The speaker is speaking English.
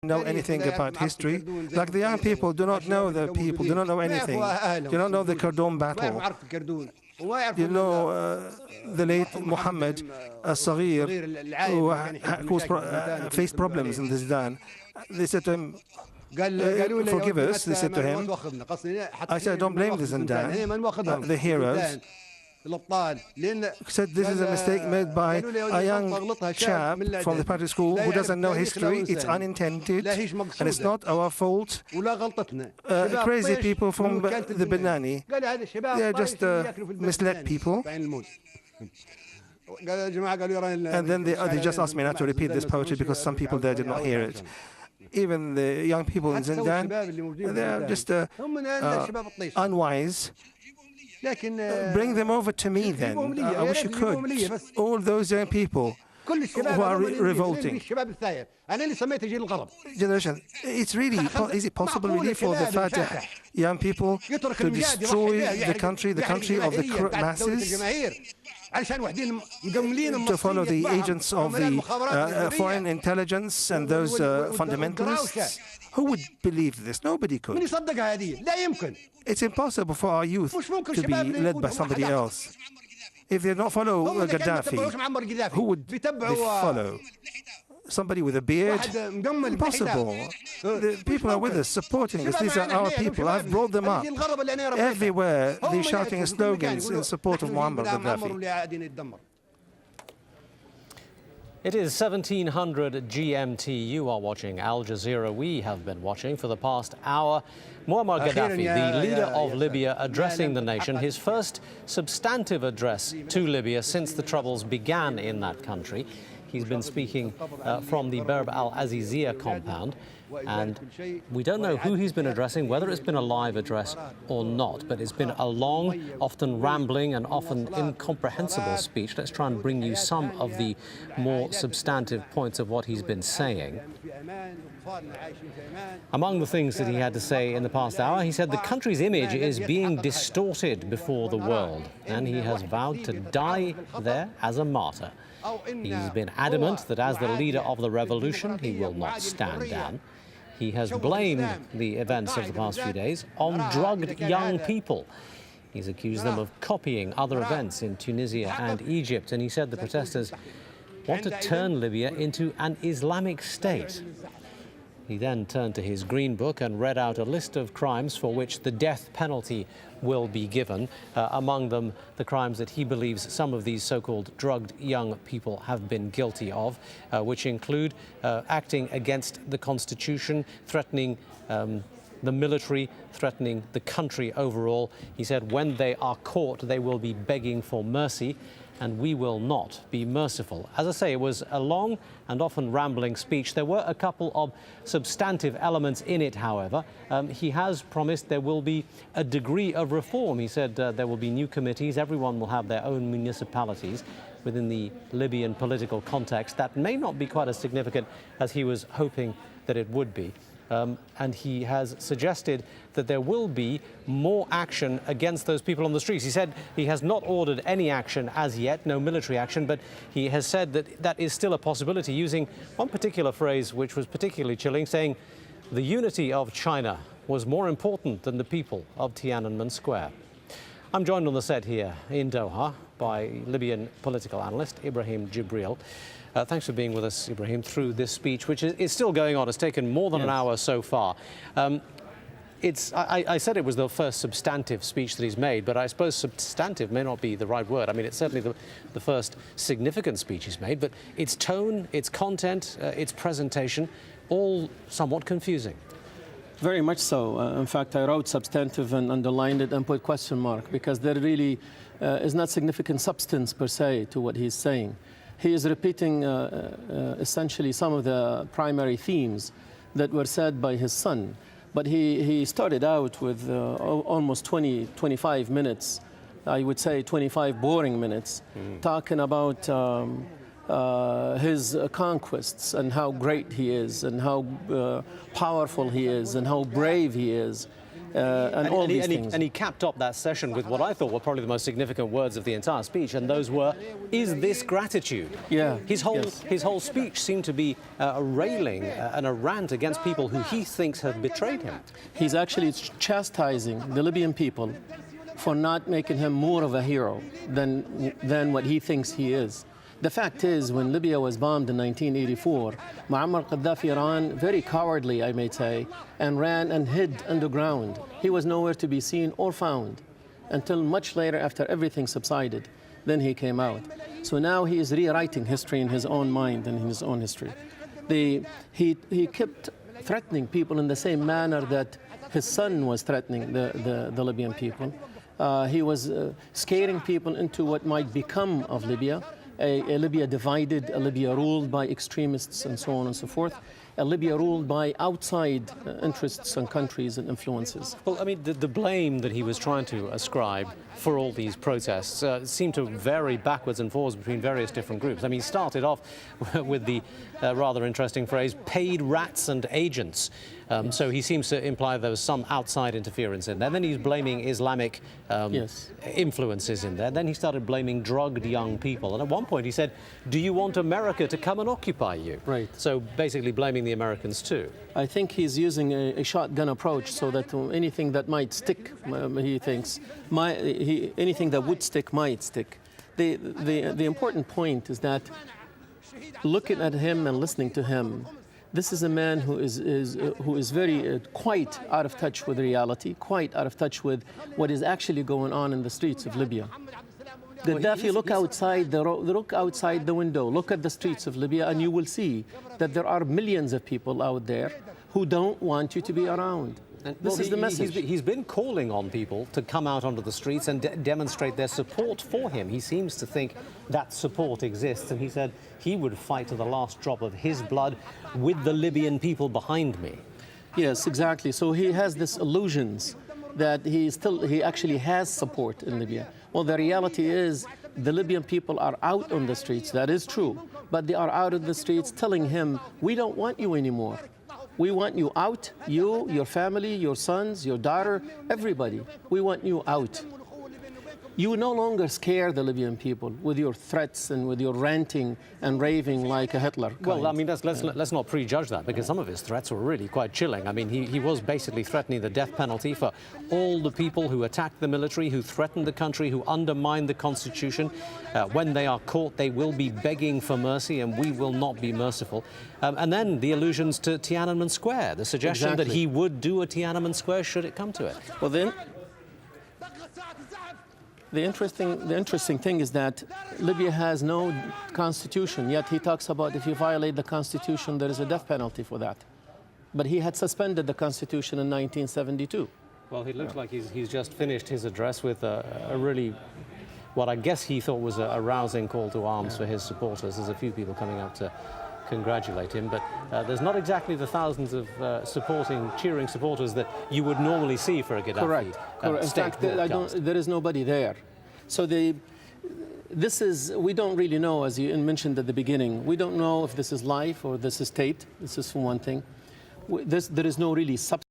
know anything about history. Like the young people do not know the people, do not know anything. Do not know the Khartoum battle. You know the late Muhammad al-Saghir, who faced problems in the Sudan. They said to him, forgive us, they said to him. I said, don't blame the Zindan, the heroes. Said this is a mistake made by a young chap from the party school who doesn't know history. It's unintended and it's not our fault. Crazy people from the Banani, they are just misled people. And then they just asked me not to repeat this poetry because some people there did not hear it. Even the young people in Zindan, they are just unwise. Bring them over to me then. I wish you could. All those young people who are revolting. Generation, it's really, is it possible really for the Fatah young people to destroy the country of the masses? To follow the agents of the foreign intelligence and those fundamentalists? Who would believe this? Nobody could. It's impossible for our youth to be led by somebody else. If they don't follow Gaddafi, who would they follow? Somebody with a beard? Impossible. The people are with us, supporting us. These are our people. I've brought them up. Everywhere they're shouting slogans in support of Muammar Gaddafi. It is 1700 GMT. You are watching Al Jazeera. We have been watching for the past hour. Muammar Gaddafi, the leader of Libya, addressing the nation, his first substantive address to Libya since the troubles began in that country. He's been speaking from the Berb AlJazeera compound, and we don't know who he's been addressing, whether it's been a live address or not, but it's been a long, often rambling and often incomprehensible speech. Let's try and bring you some of the more substantive points of what he's been saying. Among the things that he had to say in the past hour, he said the country's image is being distorted before the world, and he has vowed to die there as a martyr. He's been adamant that as the leader of the revolution, he will not stand down. He has blamed the events of the past few days on drugged young people. He's accused them of copying other events in Tunisia and Egypt, and he said the protesters want to turn Libya into an Islamic state. He then turned to his green book and read out a list of crimes for which the death penalty will be given, among them the crimes that he believes some of these so-called drugged young people have been guilty of, which include acting against the constitution, threatening the military, threatening the country overall. He said when they are caught, they will be begging for mercy, and we will not be merciful. As I say, it was a long and often rambling speech. There were a couple of substantive elements in it, however. He has promised there will be a degree of reform. He said there will be new committees. Everyone will have their own municipalities within the Libyan political context. That may not be quite as significant as he was hoping that it would be. And he has suggested that there will be more action against those people on the streets. He said he has not ordered any action as yet, no military action, but he has said that that is still a possibility, using one particular phrase which was particularly chilling, saying the unity of China was more important than the people of Tiananmen Square. I'm joined on the set here in Doha by Libyan political analyst Ibrahim Jibril. Thanks for being with us, Ibrahim, through this speech, which is still going on. It's taken more than an hour so far. I said it was the first substantive speech that he's made, but I suppose substantive may not be the right word. I mean, it's certainly the first significant speech he's made, but its tone, its content, its presentation, all somewhat confusing. Very much so. In fact, I wrote substantive and underlined it and put question mark, because there really is not significant substance per se to what he's saying. He is repeating essentially some of the primary themes that were said by his son. But he started out with almost 25 minutes, I would say 25 boring minutes, talking about his conquests and how great he is and how powerful he is and how brave he is. all these things. And he capped up that session with what I thought were probably the most significant words of the entire speech, and those were, "Is this gratitude?" Yeah. His whole speech seemed to be a railing and a rant against people who he thinks have betrayed him. He's actually chastising the Libyan people for not making him more of a hero than what he thinks he is. The fact is, when Libya was bombed in 1984, Muammar Gaddafi ran very cowardly, I may say, and ran and hid underground. He was nowhere to be seen or found until much later, after everything subsided. Then he came out. So now he is rewriting history in his own mind and in his own history. He kept threatening people in the same manner that his son was threatening the Libyan people. He was scaring people into what might become of Libya. A Libya divided, a Libya ruled by extremists and so on and so forth, a Libya ruled by outside interests and countries and influences. Well, I mean, the blame that he was trying to ascribe for all these protests seemed to vary backwards and forwards between various different groups. I mean, he started off with the rather interesting phrase, paid rats and agents. So he seems to imply there was some outside interference in there. Then he's blaming Islamic influences in there. Then he started blaming drugged young people. And at one point he said, "Do you want America to come and occupy you?" Right. So basically blaming the Americans too. I think he's using a shotgun approach so that anything that might stick, he thinks, anything that would stick might stick. The important point is that looking at him and listening to him, this is a man who is very quite out of touch with reality, quite out of touch with what is actually going on in the streets of Libya. Gaddafi, look outside the window, look at the streets of Libya, and you will see that there are millions of people out there who don't want you to be around. This is the message. He's been calling on people to come out onto the streets and demonstrate their support for him. He seems to think that support exists, and he said he would fight to the last drop of his blood with the Libyan people behind me. Yes, exactly. So he has this illusions that he actually has support in Libya. Well, the reality is the Libyan people are out on the streets. That is true. But they are out on the streets telling him, "We don't want you anymore. We want you out, you, your family, your sons, your daughter, everybody. We want you out." You no longer scare the Libyan people with your threats and with your ranting and raving like a Hitler. Well, I mean, let's not prejudge that, because some of his threats were really quite chilling. I mean, he was basically threatening the death penalty for all the people who attacked the military, who threatened the country, who undermined the constitution. When they are caught, they will be begging for mercy, and we will not be merciful. And then the allusions to Tiananmen Square, the suggestion that he would do a Tiananmen Square should it come to it. Well, then, the interesting thing is that Libya has no constitution, yet he talks about if you violate the constitution, there is a death penalty for that. But he had suspended the constitution in 1972. Well, he looks like he's just finished his address with a really, what I guess he thought was a rousing call to arms for his supporters. There's a few people coming up to congratulate him, but there's not exactly the thousands of cheering supporters that you would normally see for a Gaddafi. Correct. In fact, there is nobody there. So we don't really know, as you mentioned at the beginning, we don't know if this is live or this is taped. This is for one thing. There is no really substance.